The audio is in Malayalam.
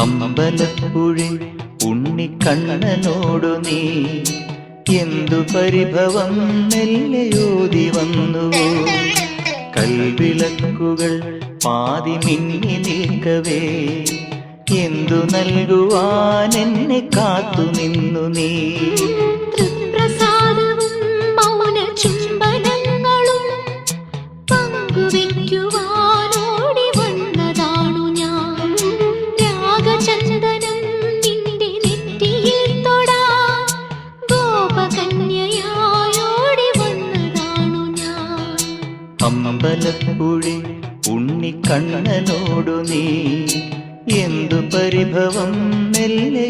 അമ്പലപ്പുഴി ഉണ്ണിക്കണ്ണനോടു നീ എന്തു പരിഭവം മെല്ലയോതി വന്നുവോ? കൽവിളക്കുകൾ പാതി മിന്നി നിൽക്കവേ എന്തു നൽകുവാൻ എന്നെ കാത്തു നിന്നു നീ? തൃപ്രസാദവും മൗന ചുംബനങ്ങളും പങ്കുവയ്ക്കുവാനോടി വന്നതാണു ഞാൻ. രാഗചന്ദനം നിന്റെ നെറ്റിയിൽ തൊടാൻ ഗോപകന്യയായോടി വന്നതാണു ഞാൻ. അമ്പലപ്പുഴി ഉണ്ണിക്കണ്ണനോടു നീ എന്തു പരിഭവം മെല്ലെ